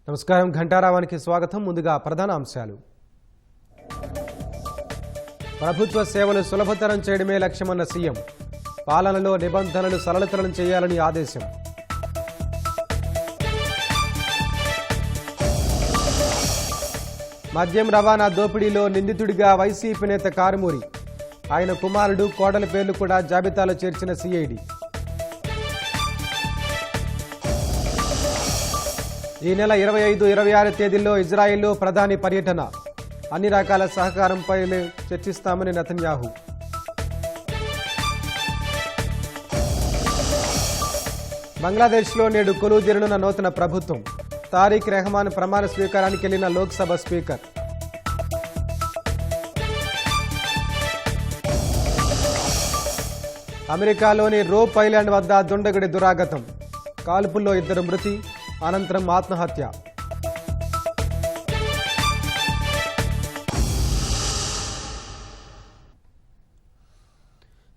నమస్కారం ఘంటారావానికి స్వాగతం. ముందుగా ప్రధాన అంశాలు. ప్రభుత్వ సేవలు సులభతరం చేయడమే లక్ష్యమన్న సీఎం. పాలనలో నిబంధనలు సరళతరం చేయాలని ఆదేశం. మద్యం రవాణా దోపిడీలో నిందితుడిగా వైసీపీ నేత కారుమూరి. ఆయన కుమారుడు కోడల పేర్లు కూడా జాబితాలో చేర్చిన సిఐడి. ఈ నెల 25-26 తేదీల్లో ఇజ్రాయెల్లో ప్రధాని పర్యటన. అన్ని రకాల సహకారంపై చర్చిస్తామని నెతన్యాహు. బంగ్లాదేశ్లో నేడు కొలువుదీరనున్న నూతన ప్రభుత్వం. తారిక్ రెహమాన్ ప్రమాణ స్వీకారానికి వెళ్లిన లోక్సభ స్పీకర్. అమెరికాలోని రోప్ ఐలాండ్ వద్ద దుండగుడి దురాగతం. కాల్పుల్లో 2 మృతి, అనంతరం ఆత్మహత్య.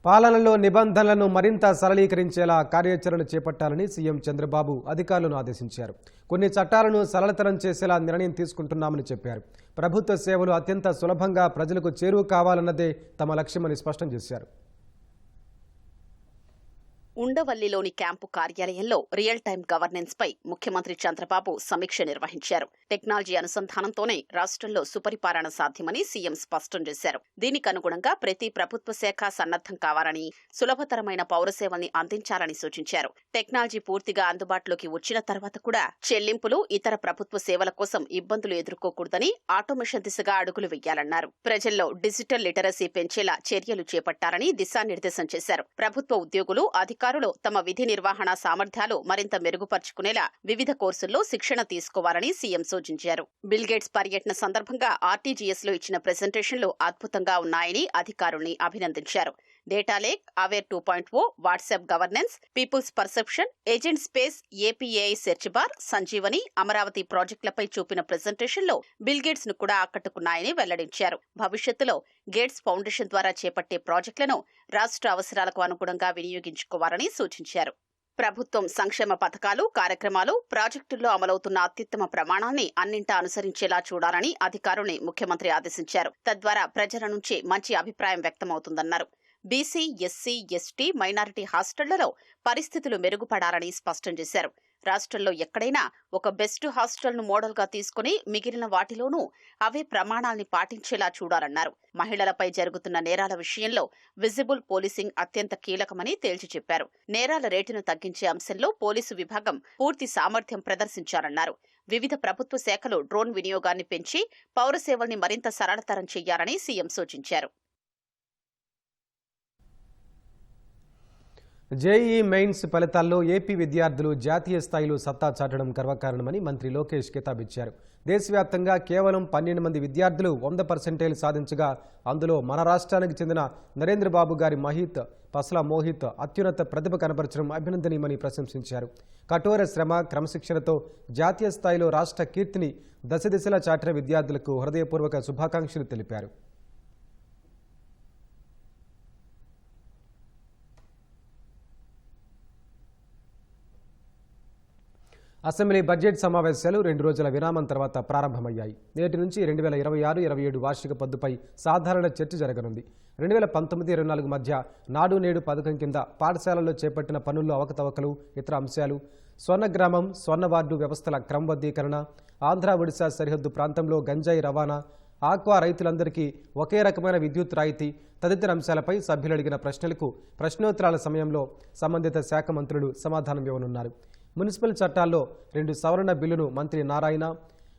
పాలనలో నిబంధనలను మరింత సరళీకరించేలా కార్యాచరణ చేపట్టాలని సీఎం చంద్రబాబు అధికారులను ఆదేశించారు. కొన్ని చట్టాలను సరళతరం చేసేలా నిర్ణయం తీసుకుంటున్నామని చెప్పారు. ప్రభుత్వ సేవలు అత్యంత సులభంగా ప్రజలకు చేరువ కావాలన్నదే తమ లక్ష్యమని స్పష్టం చేశారు. ఉండవల్లిలోని క్యాంపు కార్యాలయంలో రియల్ టైం గవర్నెన్స్ పై ముఖ్యమంత్రి చంద్రబాబు సమీక్ష నిర్వహించారు. టెక్నాలజీ అనుసంధానంతోనే రాష్ట్రంలో సుపరిపాలన సాధ్యమని సీఎం స్పష్టం చేశారు. దీనికి అనుగుణంగా ప్రతి ప్రభుత్వ శాఖ సన్నద్దం కావాలని, సులభతరమైన పౌరసేవల్ని అందించాలని సూచించారు. టెక్నాలజీ పూర్తిగా అందుబాటులోకి వచ్చిన తర్వాత కూడా చెల్లింపులు, ఇతర ప్రభుత్వ సేవల కోసం ఇబ్బందులు ఎదుర్కోకూడదని ఆటోమేషన్ దిశగా అడుగులు వేయాలన్నారు. ప్రజల్లో డిజిటల్ లిటరసీ పెంచేలా చర్యలు చేపట్టాలని దిశానిర్దేశం చేశారు. ప్రభుత్వ ఉద్యోగులు, అధికారులు తమ విధి నిర్వహణ సామర్థ్యాలు మరింత మెరుగుపరుచుకునేలా వివిధ కోర్సుల్లో శిక్షణ తీసుకోవాలని సీఎం సూచించారు. బిల్ గేట్స్ పర్యటన సందర్భంగా ఆర్టీజీఎస్ లో ఇచ్చిన ప్రెజెంటేషన్లు అద్భుతంగా ఉన్నాయని అధికారుల్ని అభినందించారు. Data lake, aware 2.0, WhatsApp governance, people's perception, agent space, APAI search bar, Sanjeevani, Amaravati ప్రాజెక్టులపై చూపిన ప్రెజెంటేషన్లో బిల్ గేట్స్ ను కూడా ఆకట్టుకున్నాయని వెల్లడించారు. భవిష్యత్తులో గేట్స్ ఫౌండేషన్ ద్వారా చేపట్టే ప్రాజెక్టులను రాష్ట్ర అవసరాలకు అనుగుణంగా వినియోగించుకోవాలని సూచించారు. ప్రభుత్వం సంక్షేమ పథకాలు, కార్యక్రమాలు, ప్రాజెక్టుల్లో అమలవుతున్న అత్యుత్తమ ప్రమాణాల్ని అన్నింటా అనుసరించేలా చూడాలని అధికారుల్ని ముఖ్యమంత్రి ఆదేశించారు. తద్వారా ప్రజల నుంచి మంచి అభిప్రాయం వ్యక్తమవుతుందన్నారు. బీసీ, ఎస్సీ, ఎస్టీ, మైనారిటీ హాస్టళ్లలో పరిస్థితులు మెరుగుపడాలని స్పష్టం చేశారు. రాష్ట్రంలో ఎక్కడైనా ఒక బెస్ట్ హాస్టల్ను మోడల్గా తీసుకుని మిగిలిన వాటిలోనూ అవే ప్రమాణాల్ని పాటించేలా చూడాలన్నారు. మహిళలపై జరుగుతున్న నేరాల విషయంలో విజిబుల్ పోలీసింగ్ అత్యంత కీలకమని తేల్చి చెప్పారు. నేరాల రేటును తగ్గించే అంశంలో పోలీసు విభాగం పూర్తి సామర్థ్యం ప్రదర్శించాలన్నారు. వివిధ ప్రభుత్వ శాఖలు డ్రోన్ వినియోగాన్ని పెంచి పౌర సేవల్ని మరింత సరళతరం చేయాలని సీఎం సూచించారు. జేఈఈ మెయిన్స్ ఫలితాల్లో ఏపీ విద్యార్థులు జాతీయ స్థాయిలో సత్తా చాటడం గర్వకారణమని మంత్రి లోకేష్ కితాబిచ్చారు. దేశవ్యాప్తంగా కేవలం 12 మంది విద్యార్థులు 100% సాధించగా అందులో మన రాష్ట్రానికి చెందిన నరేంద్రబాబు గారి మహిత్, పసల మోహిత్ అత్యున్నత ప్రతిభ కనబరచడం అభినందనీయమని ప్రశంసించారు. కఠోర శ్రమ, క్రమశిక్షణతో జాతీయ స్థాయిలో రాష్ట్ర కీర్తిని దశదిశలా చాటిన విద్యార్థులకు హృదయపూర్వక శుభాకాంక్షలు తెలిపారు. అసెంబ్లీ బడ్జెట్ సమావేశాలు 2 రోజుల విరామం తర్వాత ప్రారంభమయ్యాయి. నేటి నుంచి 2026-27 వార్షిక పద్దుపై సాధారణ చర్చ జరగనుంది. 2019-24 మధ్య నాడు నేడు పథకం కింద పాఠశాలల్లో చేపట్టిన పనుల్లో అవకతవకలు, ఇతర అంశాలు, స్వర్ణగ్రామం, స్వర్ణ వార్డు వ్యవస్థల క్రమబద్ధీకరణ, ఆంధ్ర ఒడిశా సరిహద్దు ప్రాంతంలో గంజాయి రవాణా, ఆక్వా రైతులందరికీ ఒకే రకమైన విద్యుత్ రాయితీ తదితర అంశాలపై సభ్యులు అడిగిన ప్రశ్నలకు ప్రశ్నోత్తరాల సమయంలో సంబంధిత శాఖ మంత్రులు సమాధానం ఇవ్వనున్నారు. మున్సిపల్ చట్టాల్లో 2 సవరణ బిల్లును మంత్రి నారాయణ,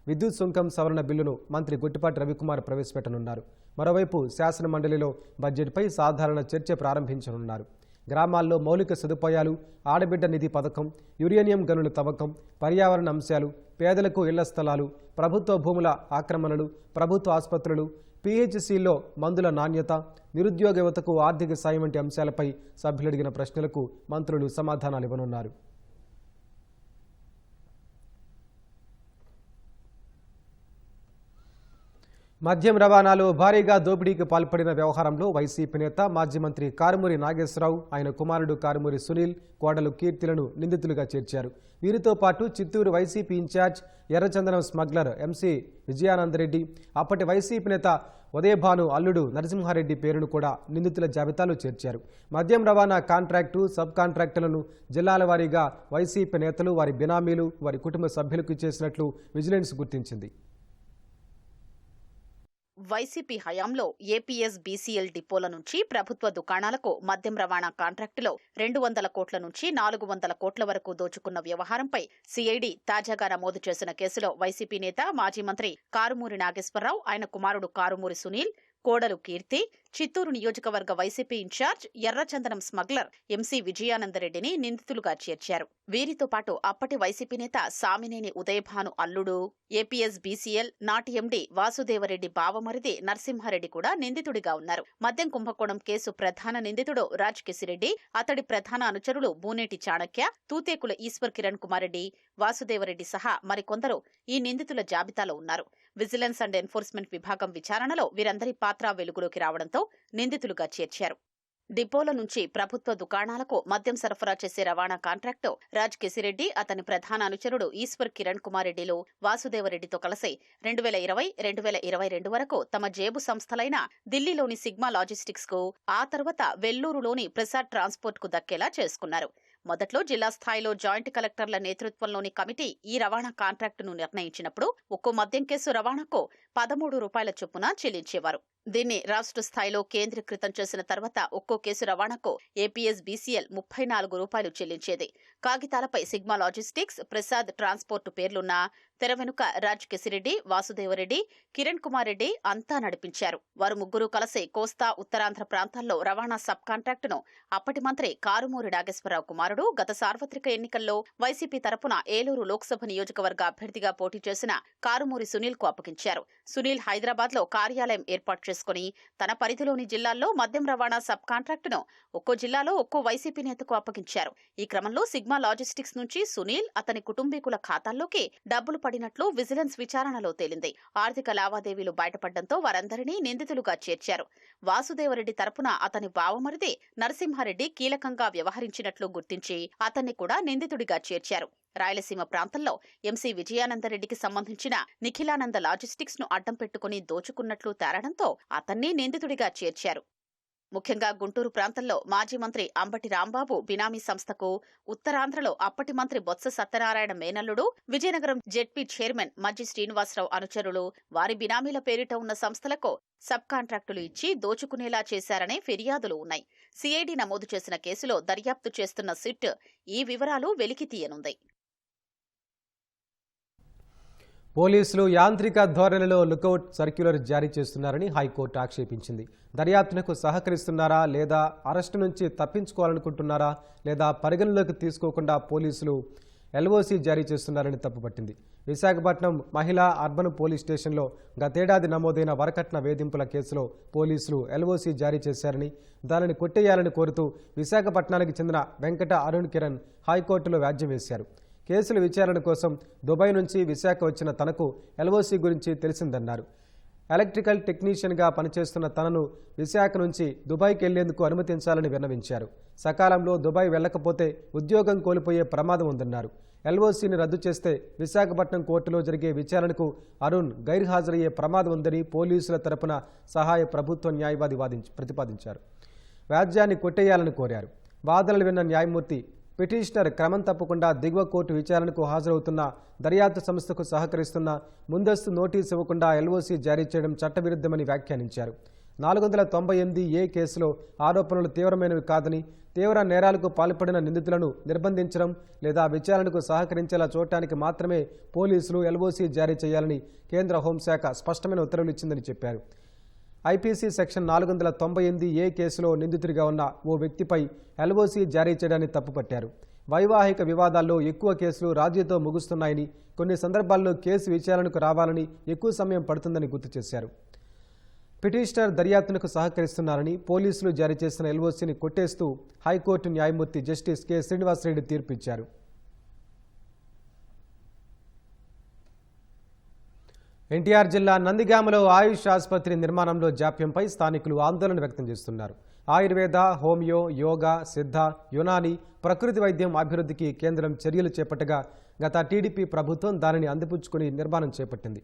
విద్యుత్ సుంకం సవరణ బిల్లును మంత్రి గుట్టిపాటి రవికుమార్ ప్రవేశపెట్టనున్నారు. మరోవైపు శాసన మండలిలో బడ్జెట్పై సాధారణ చర్చ ప్రారంభించనున్నారు. గ్రామాల్లో మౌలిక సదుపాయాలు, ఆడబిడ్డ నిధి పథకం, యురేనియం గనుల తవ్వకం, పర్యావరణ అంశాలు, పేదలకు ఇళ్ల స్థలాలు, ప్రభుత్వ భూముల ఆక్రమణలు, ప్రభుత్వ ఆసుపత్రులు, పీహెచ్సీల్లో మందుల నాణ్యత, నిరుద్యోగ యువతకు ఆర్థిక సాయం వంటి అంశాలపై సభ్యులు అడిగిన ప్రశ్నలకు మంత్రులు సమాధానాలు ఇవ్వనున్నారు. మద్యం రవాణాలో భారీగా దోపిడీకి పాల్పడిన వ్యవహారంలో వైసీపీ నేత మాజీ మంత్రి కారుమూరి నాగేశ్వరరావు, ఆయన కుమారుడు కారుమూరి సునీల్, కోడలు కీర్తిలను నిందితులుగా చేర్చారు. వీరితో పాటు చిత్తూరు వైసీపీ ఇన్ఛార్జ్ ఎర్రచందనం స్మగ్లర్ ఎంసీ విజయానందరెడ్డి, అప్పటి వైసీపీ నేత ఉదయభాను అల్లుడు నరసింహారెడ్డి పేరును కూడా నిందితుల జాబితాలో చేర్చారు. మద్యం రవాణా కాంట్రాక్టు, సబ్ కాంట్రాక్టులను జిల్లాల వారీగా వైసీపీ నేతలు, వారి బినామీలు, వారి కుటుంబ సభ్యులకు ఇచ్చేసినట్లు విజిలెన్స్ గుర్తించింది. వైసీపీ హయాంలో ఏపీఎస్ బీసీఎల్ డిపోల నుంచి ప్రభుత్వ దుకాణాలకు మద్యం రవాణా కాంట్రాక్టులో 200 కోట్ల నుంచి 400 కోట్ల వరకు దోచుకున్న వ్యవహారంపై సిఐడి తాజాగా నమోదు చేసిన కేసులో వైసీపీ నేత మాజీ మంత్రి కారుమూరి నాగేశ్వరరావు, ఆయన కుమారుడు కారుమూరి సునీల్, కోడలు కీర్తి, చిత్తూరు నియోజకవర్గ వైసీపీ ఇన్ఛార్జ్ ఎర్రచందనం స్మగ్లర్ ఎంసీ విజయానందరెడ్డిని నిందితులుగా చేర్చారు. వీరితో పాటు అప్పటి వైసీపీ నేత సామినేని ఉదయభాను అల్లుడు, ఏపీఎస్ బీసీఎల్ నాటి ఎండీ వాసుదేవరెడ్డి బావమరిది నరసింహారెడ్డి కూడా నిందితుడిగా ఉన్నారు. మద్యం కుంభకోణం కేసు ప్రధాన నిందితుడు రాజ్ కిసిరెడ్డి, అతడి ప్రధాన అనుచరులు బూనేటి చాణక్య, తూతేకుల ఈశ్వర్ కిరణ్ కుమార్ రెడ్డి, వాసుదేవరెడ్డి సహా మరికొందరు ఈ నిందితుల జాబితాలో ఉన్నారు. విజిలెన్స్ అండ్ ఎన్ఫోర్స్మెంట్ విభాగం విచారణలో వీరందరి పాత్ర వెలుగులోకి రావడంతో నిందితులుగా చేర్చారు. డిపోల నుంచి ప్రభుత్వ దుకాణాలకు మద్యం సరఫరా చేసే రవాణా కాంట్రాక్టు రాజ్ కిసిరెడ్డి, అతని ప్రధాన అనుచరుడు ఈశ్వర్ కిరణ్ కుమార్ రెడ్డిలు వాసుదేవరెడ్డితో కలిసి 2020-2022 వరకు తమ జేబు సంస్థలైన దిల్లీలోని సిగ్మా లాజిస్టిక్స్ కు, ఆ తర్వాత వెల్లూరులోని ప్రసాద్ ట్రాన్స్పోర్ట్ కు దక్కేలా చేసుకున్నారు. మొదట్లో జిల్లా స్థాయిలో జాయింట్ కలెక్టర్ల నేతృత్వంలోని కమిటీ ఈ రవాణా కాంట్రాక్టును నిర్ణయించినప్పుడు ఒక్కో మద్యం కేసు రవాణాకు 13 రూపాయల చొప్పున చెల్లించేవారు. దీన్ని రాష్ట్ర స్థాయిలో కేంద్రీకృతం చేసిన తర్వాత ఒక్కో కేసు రవాణాకు ఏపీఎస్ బీసీఎల్ 34 రూపాయలు చెల్లించేది. కాగితాలపై సిగ్మా లాజిస్టిక్స్, ప్రసాద్ ట్రాన్స్పోర్ట్ పేర్లున్న తెర వెనుక రాజ్ కిసిరెడ్డి, వాసుదేవరెడ్డి, కిరణ్ కుమార్ రెడ్డి అంతా నడిపించారు. వారు ముగ్గురు కలిసి కోస్తా, ఉత్తరాంధ్ర ప్రాంతాల్లో రవాణా సబ్ కాంట్రాక్టును అప్పటి మంత్రి కారుమూరి నాగేశ్వరరావు కుమారుడు గత సార్వత్రిక ఎన్నికల్లో వైసీపీ తరపున ఏలూరు లోక్సభ నియోజకవర్గ అభ్యర్థిగా పోటీ చేసిన కారుమూరి సునీల్ కు అప్పగించారు. సునీల్ హైదరాబాద్ లో కార్యాలయం ఏర్పాటు చేసుకుని తన పరిధిలోని జిల్లాల్లో మద్యం రవాణా సబ్ కాంట్రాక్టును ఒక్కో జిల్లాలో ఒక్కో వైసీపీ నేతకు అప్పగించారు. ఈ క్రమంలో సిగ్మా లాజిస్టిక్స్ నుంచి సునీల్, అతని కుటుంబీకుల ఖాతాల్లోకి డబ్బులు పడినట్లు విజిలెన్స్ విచారణలో తేలింది. ఆర్థిక లావాదేవీలు బయటపడడంతో వారందరినీ నిందితులుగా చేర్చారు. వాసుదేవరెడ్డి తరపున అతని బావమరిది నరసింహారెడ్డి కీలకంగా వ్యవహరించినట్లు గుర్తించి అతన్ని కూడా నిందితుడిగా చేర్చారు. రాయలసీమ ప్రాంతంలో ఎంసీ విజయానందరెడ్డికి సంబంధించిన నిఖిలానంద లాజిస్టిక్స్ ను అడ్డం పెట్టుకుని దోచుకున్నట్లు తేలడంతో అతన్ని నిందితుడిగా చేర్చారు. ముఖ్యంగా గుంటూరు ప్రాంతంలో మాజీ మంత్రి అంబటి రాంబాబు బినామీ సంస్థకు, ఉత్తరాంధ్రలో అప్పటి మంత్రి బొత్స సత్యనారాయణ మేనల్లుడు, విజయనగరం జెడ్పీ చైర్మన్ మజ్జి శ్రీనివాసరావు అనుచరులు, వారి బినామీల పేరిట ఉన్న సంస్థలకు సబ్ కాంట్రాక్టులు ఇచ్చి దోచుకునేలా చేశారనే ఫిర్యాదులు ఉన్నాయి. సిఐడి నమోదు చేసిన కేసులో దర్యాప్తు చేస్తున్న సిట్ ఈ వివరాలు వెలికితీయనుంది. పోలీసులు యాంత్రిక ధోరణిలో లుకౌట్ సర్క్యులర్ జారీ చేస్తున్నారని హైకోర్టు ఆక్షేపించింది. దర్యాప్తునకు సహకరిస్తున్నారా, లేదా అరెస్టు నుంచి తప్పించుకోవాలనుకుంటున్నారా, లేదా పరిగణలోకి తీసుకోకుండా పోలీసులు ఎల్ఓసి జారీ చేస్తున్నారని తప్పుపట్టింది. విశాఖపట్నం మహిళా అర్బన్ పోలీస్ స్టేషన్లో గతేడాది నమోదైన వరకట్న వేధింపుల కేసులో పోలీసులు ఎల్ఓసి జారీ చేశారని, దానిని కొట్టేయాలని కోరుతూ విశాఖపట్నానికి చెందిన వెంకట అరుణ్ కిరణ్ హైకోర్టులో వ్యాజ్యం వేశారు. కేసుల విచారణ కోసం దుబాయ్ నుంచి విశాఖ వచ్చిన తనకు ఎల్ఓసి గురించి తెలిసిందన్నారు. ఎలక్ట్రికల్ టెక్నీషియన్గా పనిచేస్తున్న తనను విశాఖ నుంచి దుబాయ్కి వెళ్లేందుకు అనుమతించాలని విన్నవించారు. సకాలంలో దుబాయ్ వెళ్లకపోతే ఉద్యోగం కోల్పోయే ప్రమాదం ఉందన్నారు. ఎల్ఓసిని రద్దు చేస్తే విశాఖపట్నం కోర్టులో జరిగే విచారణకు అరుణ్ గైర్హాజరయ్యే ప్రమాదం ఉందని పోలీసుల తరపున సహాయ ప్రభుత్వ న్యాయవాది ప్రతిపాదించారు. వ్యాజ్యాన్ని కొట్టేయాలని కోరారు. వాదనలు విన్న న్యాయమూర్తి పిటిషనర్ క్రమం తప్పకుండా దిగువ కోర్టు విచారణకు హాజరవుతున్న, దర్యాప్తు సంస్థకు సహకరిస్తున్న, ముందస్తు నోటీసు ఇవ్వకుండా ఎల్ఓసి జారీ చేయడం చట్టవిరుద్ధమని వ్యాఖ్యానించారు. 498A కేసులో ఆరోపణలు తీవ్రమైనవి కాదని, తీవ్ర నేరాలకు పాల్పడిన నిందితులను నిర్బంధించడం లేదా విచారణకు సహకరించేలా చూడటానికి మాత్రమే పోలీసులు ఎల్ఓసి జారీ చేయాలని కేంద్ర హోంశాఖ స్పష్టమైన ఉత్తర్వులు ఇచ్చిందని చెప్పారు. ఐపీసీ సెక్షన్ 498A కేసులో నిందితుడిగా ఉన్న ఓ వ్యక్తిపై ఎల్ఓసి జారీ చేయడాన్ని తప్పుపట్టారు. వైవాహిక వివాదాల్లో ఎక్కువ కేసులు రాజీతో ముగుస్తున్నాయని, కొన్ని సందర్భాల్లో కేసు విచారణకు రావాలని ఎక్కువ సమయం పడుతుందని గుర్తు చేశారు. పిటిషనర్ దర్యాప్తునకు సహకరిస్తున్నారని, పోలీసులు జారీ చేసిన ఎల్ఓసిని కొట్టేస్తూ హైకోర్టు న్యాయమూర్తి జస్టిస్ కె శ్రీనివాసరెడ్డి తీర్పు ఇచ్చారు. ఎన్టీఆర్ జిల్లా నందిగామలో ఆయుష్ ఆసుపత్రి నిర్మాణంలో జాప్యంపై స్థానికులు ఆందోళన వ్యక్తం చేస్తున్నారు. ఆయుర్వేద, హోమియో, యోగా, సిద్ధ, యునాని, ప్రకృతి వైద్యం అభివృద్ధికి కేంద్రం చర్యలు చేపట్టగా గత టీడీపీ ప్రభుత్వం దానిని అందిపుచ్చుకుని నిర్మాణం చేపట్టింది.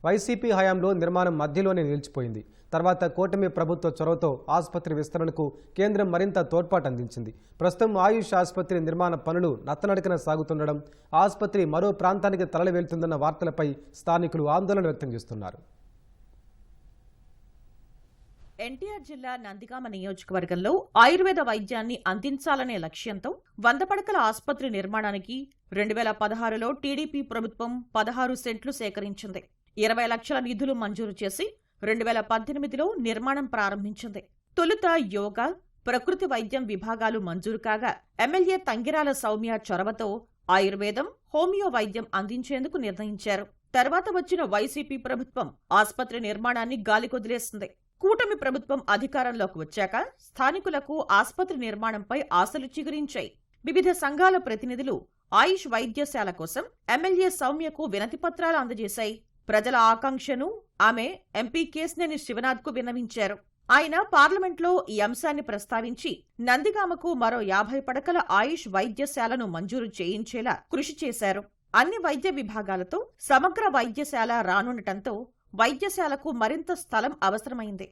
వైసీపీ హయాంలో నిర్మాణం మధ్యలోనే నిలిచిపోయింది. తర్వాత కూటమి ప్రభుత్వ చొరవతో ఆసుపత్రి విస్తరణకు కేంద్రం మరింత తోడ్పాటు అందించింది. ప్రస్తుతం ఆయుష్ ఆసుపత్రి నిర్మాణ పనులు నత్తనడకన సాగుతుండడం, ఆసుపత్రి మరో ప్రాంతానికి తరలి వెళ్తుందన్న వార్తలపై స్థానికులు ఆందోళన వ్యక్తం చేస్తున్నారు. ఎన్టీఆర్ జిల్లా నందిగామ నియోజకవర్గంలో ఆయుర్వేద వైద్యాన్ని అందించాలనే లక్ష్యంతో 100 పడకల ఆసుపత్రి నిర్మాణానికి 2016లో టీడీపీ ప్రభుత్వం 16 సెంట్లు సేకరించింది. 20 లక్షల నిధులు మంజూరు చేసి 2018లో నిర్మాణం ప్రారంభించింది. తొలుత యోగా, ప్రకృతి వైద్యం విభాగాలు మంజూరు కాగా ఎమ్మెల్యే తంగిరాల సౌమ్య చొరవతో ఆయుర్వేదం, హోమియో వైద్యం అందించేందుకు నిర్ణయించారు. తర్వాత వచ్చిన వైసీపీ ప్రభుత్వం ఆసుపత్రి నిర్మాణాన్ని గాలికొదిలేసింది. కూటమి ప్రభుత్వం అధికారంలోకి వచ్చాక స్థానికులకు ఆసుపత్రి నిర్మాణంపై ఆశలు చిగురించాయి. వివిధ సంఘాల ప్రతినిధులు ఆయుష్ వైద్యశాల కోసం ఎమ్మెల్యే సౌమ్యకు వినతిపత్రాలు అందజేశాయి. ప్రజల ఆకాంక్షను ఆమె ఎంపీ కేశినేని శివనాథ్కు విన్నవించారు. ఆయన పార్లమెంట్లో ఈ అంశాన్ని ప్రస్తావించి నందిగామకు మరో 50 పడకల ఆయుష్ వైద్యశాలను మంజూరు చేయించేలా కృషి చేశారు. అన్ని వైద్య విభాగాలతో సమగ్ర వైద్యశాల రానుండటంతో వైద్యశాలకు మరింత స్థలం అవసరమైంది.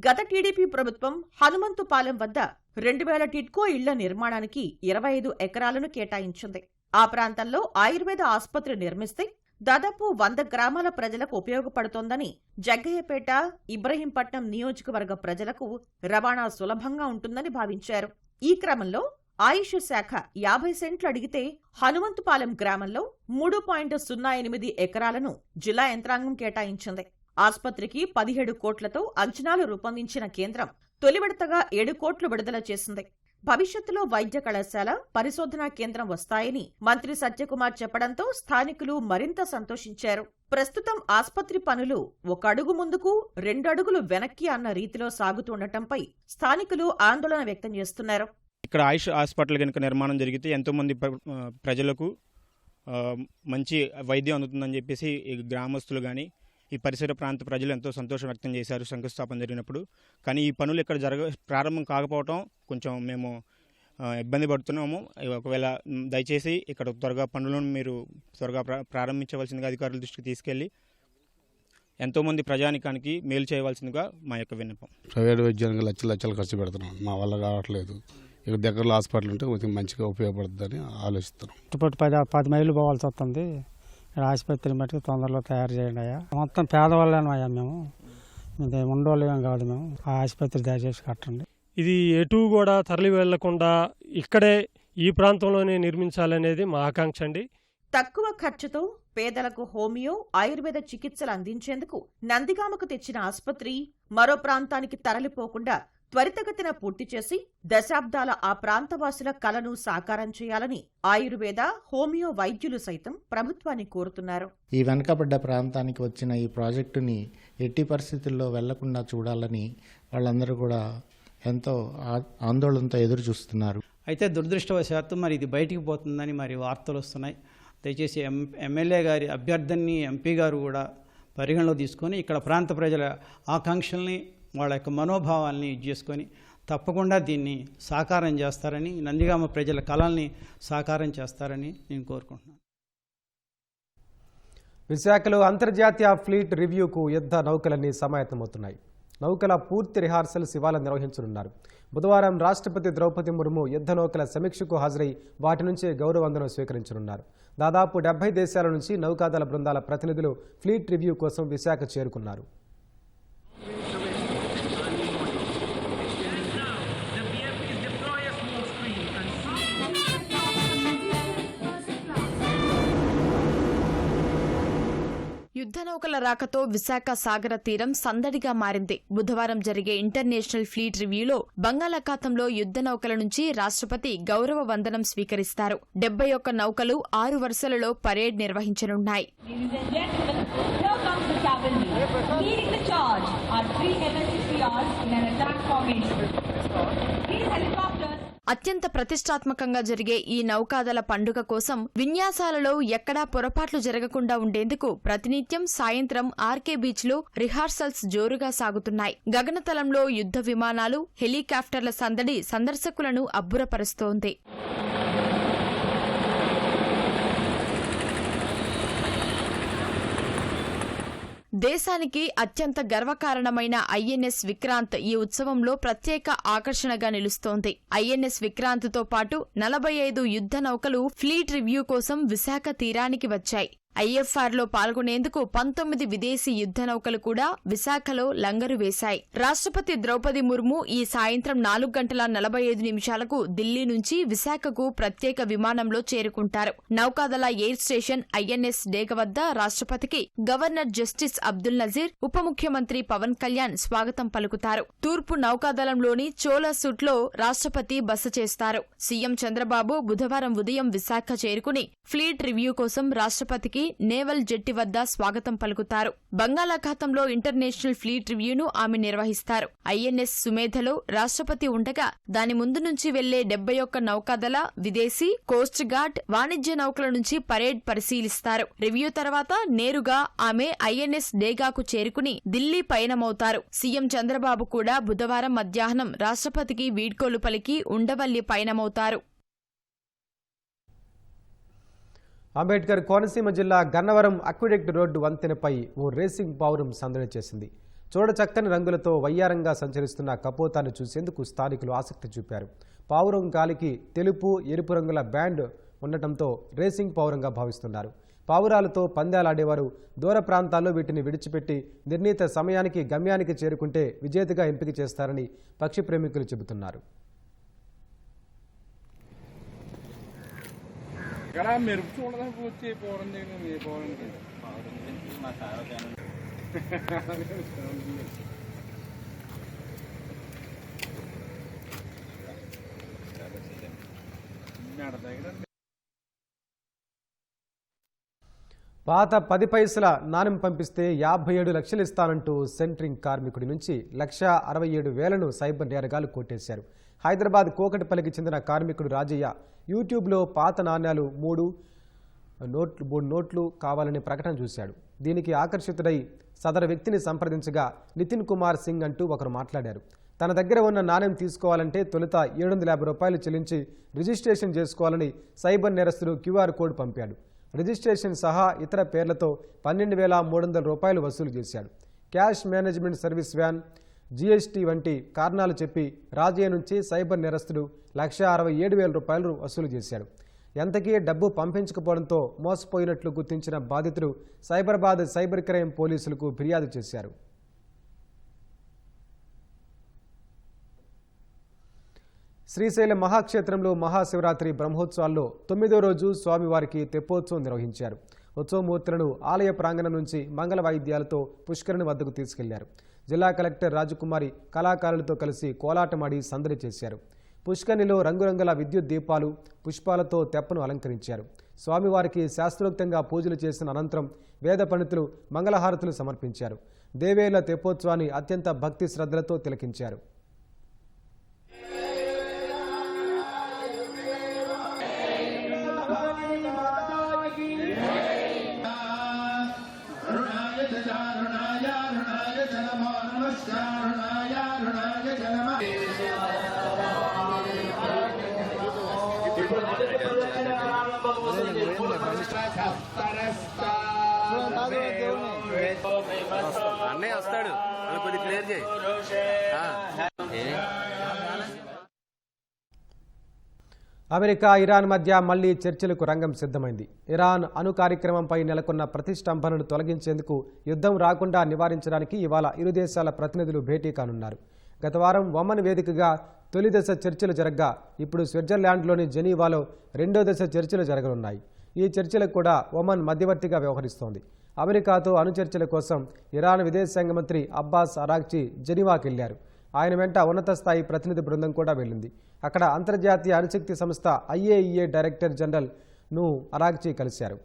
గత టీడీపీ ప్రభుత్వం హనుమంతుపాలెం వద్ద 2000 టిడ్కో ఇళ్ల నిర్మాణానికి 25 ఎకరాలను కేటాయించింది. ఆ ప్రాంతంలో ఆయుర్వేద ఆసుపత్రి నిర్మిస్తే దాదాపు 100 గ్రామాల ప్రజలకు ఉపయోగపడుతోందని జగ్గయ్యపేట, ఇబ్రహీంపట్నం నియోజకవర్గ ప్రజలకు రవాణా సులభంగా ఉంటుందని భావించారు. ఈ క్రమంలో ఆయుష్ శాఖ 50 సెంట్లు అడిగితే హనుమంతుపాలెం గ్రామంలో 3.08 ఎకరాలను జిల్లా యంత్రాంగం కేటాయించింది. ఆసుపత్రికి 17 కోట్లతో అంచనాలు రూపొందించిన కేంద్రం తొలి విడతగా 7 కోట్లు విడుదల చేసింది. భవిష్యత్తులో వైద్య కళాశాల, పరిశోధనా కేంద్రం వస్తాయని మంత్రి సత్యకుమార్ చెప్పడంతో స్థానికులు మరింత సంతోషించారు. ప్రస్తుతం ఆసుపత్రి పనులు 1 అడుగు ముందుకు 2 అడుగులు వెనక్కి అన్న రీతిలో సాగుతుండటంపై స్థానికులు ఆందోళన వ్యక్తం చేస్తున్నారు. ఇక్కడ ఆయుష్ హాస్పిటల్ కనుక నిర్మాణం జరిగితే ఎంతోమంది ప్రజలకు మంచి వైద్యం అందుతుందని చెప్పేసి ఈ గ్రామస్తులు కానీ ఈ పరిసర ప్రాంత ప్రజలు ఎంతో సంతోషం వ్యక్తం చేశారు శంకుస్థాపన జరిగినప్పుడు. కానీ ఈ పనులు ఇక్కడ ప్రారంభం కాకపోవడం కొంచెం మేము ఇబ్బంది పడుతున్నాము. ఒకవేళ దయచేసి ఇక్కడ త్వరగా పనులను మీరు త్వరగా ప్రారంభించవలసిందిగా అధికారుల దృష్టికి తీసుకెళ్లి ఎంతోమంది ప్రజానికానికి మేలు చేయవలసిందిగా మా యొక్క విన్నపం. ప్రైవేట్ వైద్యానికి లక్షలు ఖర్చు పెడుతున్నాం, మా వల్ల కావట్లేదు. ఇక్కడ దగ్గరలో హాస్పిటల్ ఉంటే కొంచెం మంచిగా ఉపయోగపడుతుందని ఆలోచిస్తున్నాం. చుట్టుపట్టు 10 మైళ్ళు పోవాల్సి వస్తుంది. ఆసుపత్రి మట్టుకు తొందరలో తయారు చేయండి అయ్యా. మొత్తం పేదవాళ్ళను అయ్యా, మేము ఉండోలేం కాదు. మేము ఆ ఆసుపత్రి దయచేసి కట్టండి. ఇది ఎటు కూడా తరలి వెళ్లకుండా ఇక్కడే ఈ ప్రాంతంలోనే నిర్మించాలనేది మా ఆకాంక్ష అండి. తక్కువ ఖర్చుతో పేదలకు హోమియో, ఆయుర్వేద చికిత్సలు అందించేందుకు నందిగామకు తెచ్చిన ఆసుపత్రి మరో ప్రాంతానికి తరలిపోకుండా త్వరితగతిన పూర్తి చేసి దశాబ్దాల ఆ ప్రాంతవాసుల కలను సాకారం చేయాలని ఆయుర్వేద, హోమియో వైద్యులు సైతం ప్రభుత్వాన్ని కోరుతున్నారు. ఈ వెనుకబడ్డ ప్రాంతానికి వచ్చిన ఈ ప్రాజెక్టుని ఎట్టి పరిస్థితుల్లో వెళ్లకుండా చూడాలని వాళ్ళందరూ కూడా ఎంతో ఆందోళనతో ఎదురు చూస్తున్నారు. అయితే దురదృష్టవశాత్తు మరి ఇది బయటికి పోతుందని మరి వార్తలు వస్తున్నాయి. దయచేసి ఎమ్మెల్యే గారి అభ్యర్థిని ఎంపీ గారు కూడా పరిగణలో తీసుకొని ఇక్కడ ప్రాంత ప్రజల ఆకాంక్షల్ని, వాళ్ళ యొక్క మనోభావాల్ని చేసుకొని తప్పకుండా దీన్ని సాకారం చేస్తారని, నందిగామ ప్రజల కళల్ని సాకారం చేస్తారని నేను కోరుకుంటున్నాను. విశాఖలో అంతర్జాతీయ ఫ్లీట్ రివ్యూకు యుద్ధ నౌకలన్నీ సమాయత్తమవుతున్నాయి. నౌకల పూర్తి రిహార్సల్స్ ఇవాళ నిర్వహించనున్నారు. బుధవారం రాష్ట్రపతి ద్రౌపది ముర్ము యుద్ధ నౌకల సమీక్షకు హాజరై వాటి నుంచే గౌరవవందనం స్వీకరించనున్నారు. దాదాపు 70 దేశాల నుంచి నౌకాదళ బృందాల ప్రతినిధులు ఫ్లీట్ రివ్యూ కోసం విశాఖ చేరుకున్నారు. యుద్ధ నౌకల రాకతో విశాఖ సాగర తీరం సందడిగా మారింది. బుధవారం జరిగే ఇంటర్నేషనల్ ఫ్లీట్ రివ్యూలో బంగాళాఖాతంలో యుద్ధ నౌకల నుంచి రాష్ట్రపతి గౌరవ వందనం స్వీకరిస్తారు. 71 నౌకలు 6 వరుసలలో పరేడ్ నిర్వహించనున్నాయి. అత్యంత ప్రతిష్టాత్మకంగా జరిగే ఈ నౌకాదళ పండుగ కోసం విన్యాసాలలో ఎక్కడా పొరపాట్లు జరగకుండా ఉండేందుకు ప్రతినిత్యం సాయంత్రం ఆర్కే బీచ్లో రిహార్సల్స్ జోరుగా సాగుతున్నాయి. గగనతలంలో యుద్ధ విమానాలు, హెలికాప్టర్ల సందడి సందర్శకులను అబ్బురపరుస్తోంది. దేశానికి అత్యంత గర్వకారణమైన ఐఎన్ఎస్ విక్రాంత్ ఈ ఉత్సవంలో ప్రత్యేక ఆకర్షణగా నిలుస్తోంది. ఐఎన్ఎస్ విక్రాంత్తో పాటు 45 యుద్ధ నౌకలు ఫ్లీట్ రివ్యూ కోసం విశాఖ తీరానికి వచ్చాయి. ఐఎఫ్ఆర్లో పాల్గొనేందుకు 19 విదేశీ యుద్ధ నౌకలు కూడా విశాఖలో లంగరు వేశాయి. రాష్ట్రపతి ద్రౌపది ముర్ము ఈ సాయంత్రం 4:45 ఢిల్లీ నుంచి విశాఖకు ప్రత్యేక విమానంలో చేరుకుంటారు. నౌకాదళ ఎయిర్ స్టేషన్ ఐఎన్ఎస్ డేగ వద్ద రాష్ట్రపతికి గవర్నర్ జస్టిస్ అబ్దుల్ నజీర్, ఉప ముఖ్యమంత్రి పవన్ కళ్యాణ్ స్వాగతం పలుకుతారు. తూర్పు నౌకాదళంలోని చోలా సూట్లో రాష్ట్రపతి బస చేస్తారు. సీఎం చంద్రబాబు బుధవారం ఉదయం విశాఖ చేరుకుని ఫ్లీట్ రివ్యూ కోసం రాష్ట్రపతికి నేవల్ జెట్టి వద్ద స్వాగతం పలుకుతారు. బంగాళాఖాతంలో ఇంటర్నేషనల్ ఫ్లీట్ రివ్యూను ఆమె నిర్వహిస్తారు. ఐఎన్ఎస్ సుమేధలో రాష్ట్రపతి ఉండగా దాని ముందు నుంచి వెళ్లే 71 నౌకాదళ, విదేశీ, కోస్ట్ గార్డ్, వాణిజ్య నౌకల నుంచి పరేడ్ పరిశీలిస్తారు. రివ్యూ తర్వాత నేరుగా ఆమె ఐఎన్ఎస్ డేగాకు చేరుకుని ఢిల్లీ పయనమవుతారు. సీఎం చంద్రబాబు కూడా బుధవారం మధ్యాహ్నం రాష్ట్రపతికి వీడ్కోలు పలికి ఉండవల్లి పయనమవుతారు. అంబేద్కర్ కోనసీమ జిల్లా గన్నవరం అక్విడెక్ట్ రోడ్డు వంతెనపై ఓ రేసింగ్ పావురం సందడి చేసింది. చూడచక్కని రంగులతో వయ్యారంగా సంచరిస్తున్న కపోతాన్ని చూసేందుకు స్థానికులు ఆసక్తి చూపారు. పావురం గాలికి తెలుపు, ఎరుపు రంగుల బ్యాండ్ ఉండటంతో రేసింగ్ పావురంగా భావిస్తున్నారు. పావురాలతో పందాలాడేవారు దూర ప్రాంతాల్లో వీటిని విడిచిపెట్టి నిర్ణీత సమయానికి గమ్యానికి చేరుకుంటే విజేతగా ఎంపిక చేస్తారని పక్షి ప్రేమికులు చెబుతున్నారు. మెరుపు చూడడానికి వచ్చి పోవడం పాత 10 పైసల నాణెం పంపిస్తే 57 లక్షలు ఇస్తానంటూ సెంట్రింగ్ కార్మికుడి నుంచి 1,67,000ను సైబర్ నేరగాళ్లు కొట్టేశారు. హైదరాబాద్ కోకటిపల్లికి చెందిన కార్మికుడు రాజయ్య యూట్యూబ్లో పాత నాణ్యాలు 3 నోట్లు కావాలని ప్రకటన చూశాడు. దీనికి ఆకర్షితుడై సదరు వ్యక్తిని సంప్రదించగా నితిన్ కుమార్ సింగ్ అంటూ ఒకరు మాట్లాడారు. తన దగ్గర ఉన్న నాణ్యం తీసుకోవాలంటే తొలుత 750 రూపాయలు చెల్లించి రిజిస్ట్రేషన్ చేసుకోవాలని సైబర్ నేరస్తుడు క్యూఆర్ కోడ్ పంపాడు. రిజిస్ట్రేషన్ సహా ఇతర పేర్లతో 12,300 రూపాయలు వసూలు చేశాడు. Cash management service van, GST వంటి కారణాలు చెప్పి రాజయ్య నుంచి సైబర్ నేరస్తుడు 1,67,000 రూపాయలు వసూలు చేశాడు. ఎంతకీ డబ్బు పంపించకపోవడంతో మోసపోయినట్లు గుర్తించిన బాధితుడు సైబరాబాద్ సైబర్ క్రైమ్ పోలీసులకు ఫిర్యాదు చేశారు. శ్రీశైలం మహాక్షేత్రంలో మహాశివరాత్రి బ్రహ్మోత్సవాల్లో 9వ రోజు స్వామివారికి తెప్పోత్సవం నిర్వహించారు. ఉత్సవమూర్తులను ఆలయ ప్రాంగణం నుంచి మంగళ వాయిద్యాలతో పుష్కరిణి వద్దకు తీసుకెళ్లారు. జిల్లా కలెక్టర్ రాజకుమారి కళాకారులతో కలిసి కోలాటమాడి సందడి చేశారు. పుష్కరిణిలో రంగురంగుల విద్యుత్ దీపాలు, పుష్పాలతో తెప్పను అలంకరించారు. స్వామివారికి శాస్త్రోక్తంగా పూజలు చేసిన అనంతరం వేద పండితులు మంగళహారతులు సమర్పించారు. దేవేళ్ల తెప్పోత్సవాన్ని అత్యంత భక్తి శ్రద్ధలతో తిలకించారు. అన్నయ్య వస్తాడు, కొద్దిగా క్లియర్ చేయి. అమెరికా, ఇరాన్ మధ్య మళ్లీ చర్చలకు రంగం సిద్ధమైంది. ఇరాన్ అణు కార్యక్రమంపై నెలకొన్న ప్రతిష్టంభనను తొలగించేందుకు యుద్ధం రాకుండా నివారించడానికి ఇవాళ ఇరు దేశాల ప్రతినిధులు భేటీ కానున్నారు. గత వారం ఒమన్ వేదికగా తొలి దశ చర్చలు జరగ్గా ఇప్పుడు స్విట్జర్లాండ్లోని జెనీవాలో రెండో దశ చర్చలు జరగనున్నాయి. ఈ చర్చలకు కూడా ఒమన్ మధ్యవర్తిగా వ్యవహరిస్తోంది. అమెరికాతో అణు చర్చల కోసం ఇరాన్ విదేశాంగ మంత్రి అబ్బాస్ అరాగ్చి జెనీవాకి వెళ్లారు. ఆయన వెంట ఉన్నత స్థాయి ప్రతినిధి బృందం కూడా వెళ్లింది. అక్కడ అంతర్జాతీయ అణుశక్తి సంస్థ IAEA డైరెక్టర్ జనరల్ ను అరాగ్చి కలిశారు.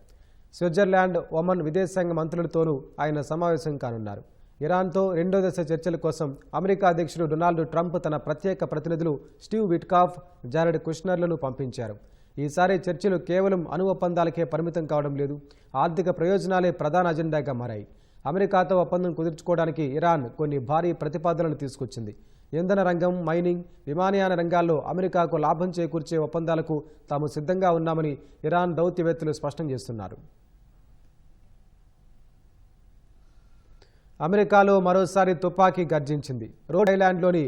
స్విట్జర్లాండ్, ఒమన్ విదేశాంగ మంత్రులతోనూ ఆయన సమావేశం కానున్నారు. ఇరాన్తో రెండో దశ చర్చల కోసం అమెరికా అధ్యక్షుడు డొనాల్డ్ ట్రంప్ తన ప్రత్యేక ప్రతినిధులు స్టీవ్ విట్కాఫ్, జారెడ్ కుష్నర్లను పంపించారు. ఈసారి చర్చలు కేవలం అణు ఒప్పందాలకే పరిమితం కావడం లేదు, ఆర్థిక ప్రయోజనాలే ప్రధాన అజెండాగా మారాయి. అమెరికాతో ఒప్పందం కుదుర్చుకోవడానికి ఇరాన్ కొన్ని భారీ ప్రతిపాదనలు తీసుకొచ్చింది. ఇంధన రంగం, మైనింగ్, విమానయాన రంగాల్లో అమెరికాకు లాభం చేకూర్చే ఒప్పందాలకు తాము సిద్ధంగా ఉన్నామని ఇరాన్ దౌత్యవేత్తలు స్పష్టం చేస్తున్నారు. అమెరికాలో మరోసారి తుపాకీ గర్జించింది. రోడ్ ఐలాండ్లోని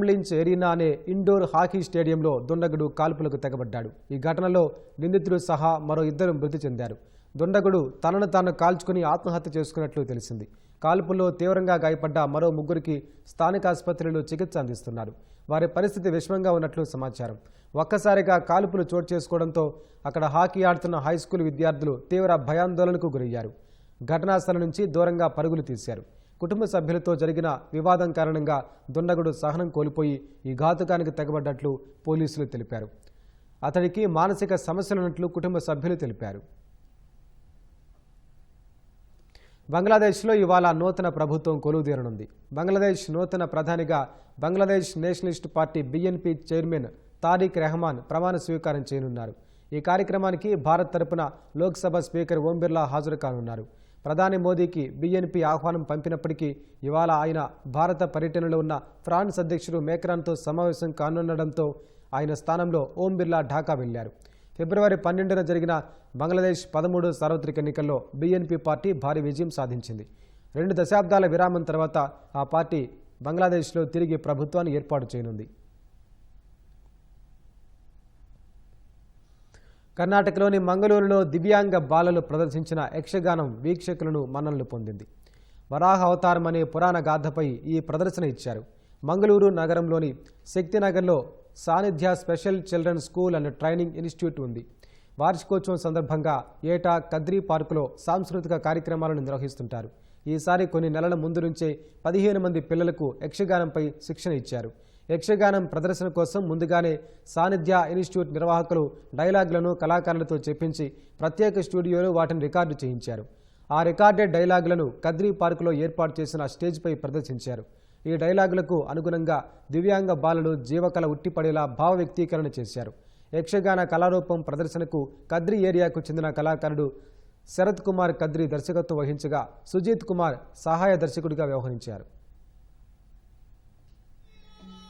లించ్ ఎరీనా అనే ఇండోర్ హాకీ స్టేడియంలో దుండగుడు కాల్పులకు తెగబడ్డాడు. ఈ ఘటనలో నిందితుడు సహా మరో 2 మృతి చెందారు. దుండగుడు తనను తాను కాల్చుకుని ఆత్మహత్య చేసుకున్నట్లు తెలిసింది. కాల్పుల్లో తీవ్రంగా గాయపడ్డ మరో 3కి స్థానిక ఆసుపత్రిలో చికిత్స అందిస్తున్నారు. వారి పరిస్థితి విషమంగా ఉన్నట్లు సమాచారం. ఒక్కసారిగా కాల్పులు చోటు చేసుకోవడంతో అక్కడ హాకీ ఆడుతున్న హైస్కూల్ విద్యార్థులు తీవ్ర భయాందోళనకు గురయ్యారు. ఘటనా స్థలం నుంచి దూరంగా పరుగులు తీశారు. కుటుంబ సభ్యులతో జరిగిన వివాదం కారణంగా దుండగుడు సహనం కోల్పోయి ఈ ఘాతుకానికి తెగబడ్డట్లు పోలీసులు తెలిపారు. అతడికి మానసిక సమస్యలున్నట్లు కుటుంబ సభ్యులు తెలిపారు. బంగ్లాదేశ్లో ఇవాళ నూతన ప్రభుత్వం కొలువుదీరనుంది. బంగ్లాదేశ్ నూతన ప్రధానిగా Bangladesh nationalist party BNP chairman Tarique Rahman ప్రమాణ స్వీకారం చేయనున్నారు. ఈ కార్యక్రమానికి భారత్ తరపున లోక్సభ స్పీకర్ ఓం బిర్లా హాజరు కానున్నారు. ప్రధాని మోదీకి BNP ఆహ్వానం పంపినప్పటికీ ఇవాళ ఆయన భారత పర్యటనలో ఉన్న ఫ్రాన్స్ అధ్యక్షుడు మేక్రాన్తో సమావేశం కానుండడంతో ఆయన స్థానంలో ఓం బిర్లా ఢాకా వెళ్లారు. ఫిబ్రవరి 12న జరిగిన బంగ్లాదేశ్ 13 సార్వత్రిక ఎన్నికల్లో BNP పార్టీ భారీ విజయం సాధించింది. 2 దశాబ్దాల విరామం తర్వాత ఆ పార్టీ బంగ్లాదేశ్లో తిరిగి ప్రభుత్వాన్ని ఏర్పాటు చేయనుంది. కర్ణాటకలోని మంగళూరులో దివ్యాంగ బాలలు ప్రదర్శించిన యక్షగానం వీక్షకులను మన్ననలు పొందింది. వరాహ అవతారం అనే పురాణ గాథపై ఈ ప్రదర్శన ఇచ్చారు. మంగళూరు నగరంలోని శక్తినగర్లో Sannidhya special children school and training institute ఉంది. వార్షికోత్సవం సందర్భంగా ఏటా కద్రీ పార్కులో సాంస్కృతిక కార్యక్రమాలను నిర్వహిస్తుంటారు. ఈసారి కొన్ని నెలల ముందు నుంచే 15 మంది పిల్లలకు యక్షగానంపై శిక్షణ ఇచ్చారు. యక్షగానం ప్రదర్శన కోసం ముందుగానే సాన్నిధ్య ఇన్స్టిట్యూట్ నిర్వాహకులు డైలాగులను కళాకారులతో చెప్పించి ప్రత్యేక స్టూడియోలో వాటిని రికార్డు చేయించారు. ఆ రికార్డెడ్ డైలాగులను కద్రీ పార్కులో ఏర్పాటు చేసిన స్టేజ్పై ప్రదర్శించారు. ఈ డైలాగులకు అనుగుణంగా దివ్యాంగ బాలలు జీవకళ ఉట్టిపడేలా భావ వ్యక్తీకరణ చేశారు. యక్షగాన కళారూపం ప్రదర్శనకు కద్రీ ఏరియాకు చెందిన కళాకారుడు శరత్ కుమార్ కద్రీ దర్శకత్వం వహించగా సుజీత్ కుమార్ సహాయ దర్శకుడిగా వ్యవహరించారు.